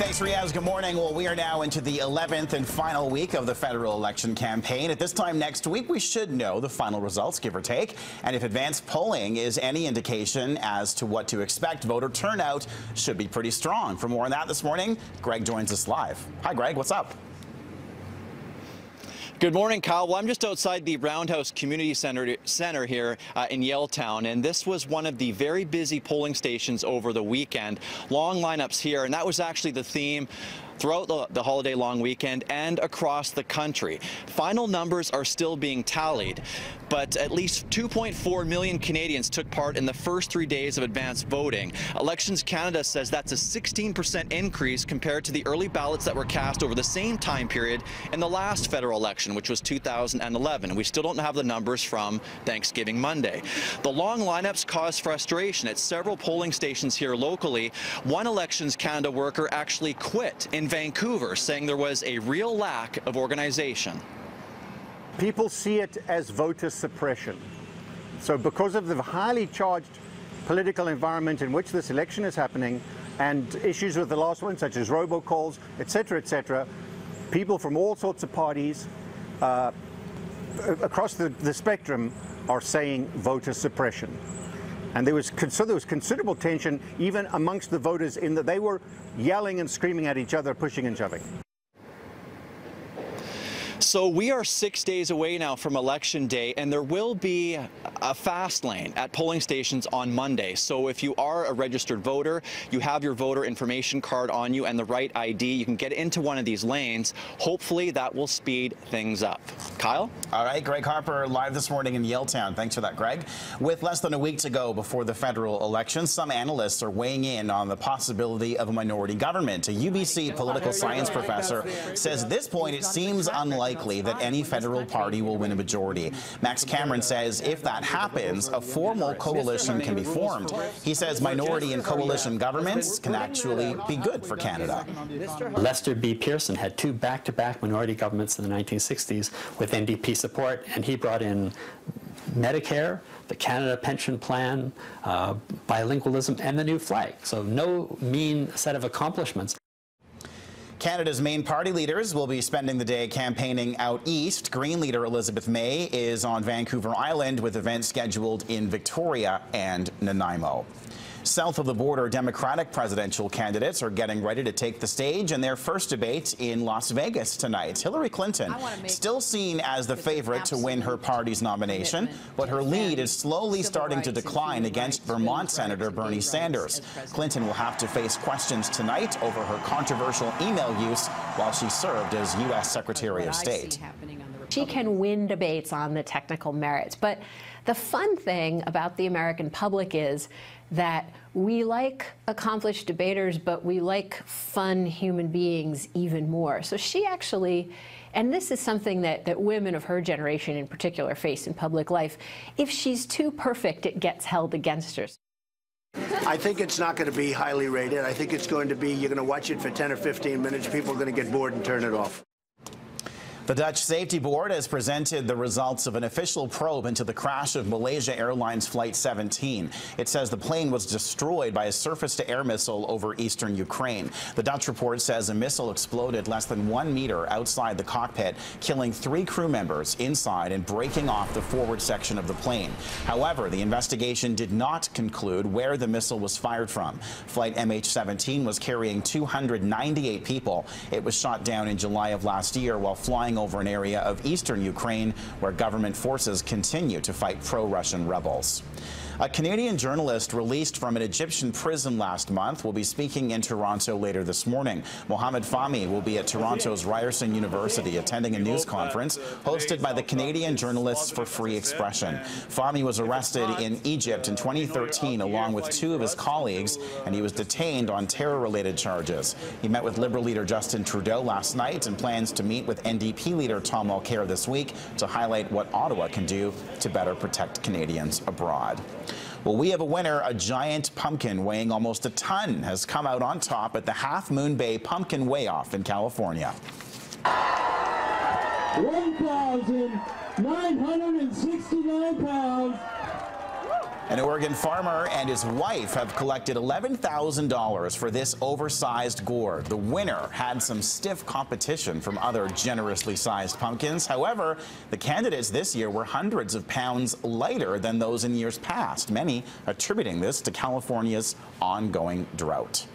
Thanks, Riaz. Good morning. Well, we are now into the 11th and final week of the federal election campaign. At this time next week, we should know the final results, give or take. And if advanced polling is any indication as to what to expect, voter turnout should be pretty strong. For more on that this morning, Greg joins us live. Hi, Greg. What's up? Good morning, Kyle. Well, I'm just outside the Roundhouse Community Center here in Yaletown, and this was one of the very busy polling stations over the weekend. Long lineups here, and that was actually the theme throughout the holiday long weekend and across the country. Final numbers are still being tallied, but at least 2.4 million Canadians took part in the first 3 days of advanced voting. Elections Canada says that's a 16% increase compared to the early ballots that were cast over the same time period in the last federal election, which was 2011. We still don't have the numbers from Thanksgiving Monday. The long lineups caused frustration at several polling stations here locally. One Elections Canada worker actually quit in Vancouver, saying there was a real lack of organization. People see it as voter suppression. So because of the highly charged political environment in which this election is happening and issues with the last one, such as robocalls, etc., people from all sorts of parties across the spectrum are saying voter suppression. And there was considerable tension even amongst the voters in that they were yelling and screaming at each other, pushing and shoving. So we are 6 days away now from Election Day, and there will be a fast lane at polling stations on Monday. So if you are a registered voter, you have your voter information card on you and the right ID, you can get into one of these lanes. Hopefully that will speed things up. Kyle? All right, Greg Harper live this morning in Yaletown. Thanks for that, Greg. With less than a week to go before the federal election, some analysts are weighing in on the possibility of a minority government. A UBC political science professor says at this point it seems unlikely that any federal party will win a majority. Max Cameron says if that happens, a formal coalition can be formed. He says minority and coalition governments can actually be good for Canada. Lester B. Pearson had two back-to-back minority governments in the 1960s with NDP support, and he brought in Medicare, the Canada Pension Plan, bilingualism, and the new flag. So no mean set of accomplishments. Canada's main party leaders will be spending the day campaigning out east. Green leader Elizabeth May is on Vancouver Island with events scheduled in Victoria and Nanaimo. South of the border, Democratic presidential candidates are getting ready to take the stage in their first debate in Las Vegas tonight. Hillary Clinton, still seen as the favorite to win her party's nomination, but her lead is slowly starting to decline against Vermont Senator Bernie Sanders. Clinton will have to face questions tonight over her controversial email use while she served as U.S. Secretary of State. She can win debates on the technical merits, but the fun thing about the American public is that we like accomplished debaters, but we like fun human beings even more. So she actually, and this is something that women of her generation in particular face in public life, if she's too perfect, it gets held against her. I think it's not going to be highly rated. I think it's going to be, you're going to watch it for 10 or 15 minutes, people are going to get bored and turn it off. The Dutch Safety Board has presented the results of an official probe into the crash of Malaysia Airlines Flight 17. It says the plane was destroyed by a surface-to-air missile over eastern Ukraine. The Dutch report says a missile exploded less than 1 meter outside the cockpit, killing 3 crew members inside and breaking off the forward section of the plane. However, the investigation did not conclude where the missile was fired from. Flight MH17 was carrying 298 people. It was shot down in July of last year while flying over an area of eastern Ukraine where government forces continue to fight pro-Russian rebels. A Canadian journalist released from an Egyptian prison last month will be speaking in Toronto later this morning. Mohamed Fahmy will be at Toronto's Ryerson University attending a news conference hosted by the Canadian Journalists for Free Expression. Fahmy was arrested in Egypt in 2013 along with 2 of his colleagues, and he was detained on terror-related charges. He met with Liberal leader Justin Trudeau last night and plans to meet with NDP leader Tom Mulcair this week to highlight what Ottawa can do to better protect Canadians abroad. Well, we have a winner. A giant pumpkin weighing almost a ton has come out on top at the Half Moon Bay Pumpkin Weigh-Off in California. 1,969 pounds. An Oregon farmer and his wife have collected $11,000 for this oversized gourd. The winner had some stiff competition from other generously sized pumpkins. However, the candidates this year were hundreds of pounds lighter than those in years past, many attributing this to California's ongoing drought.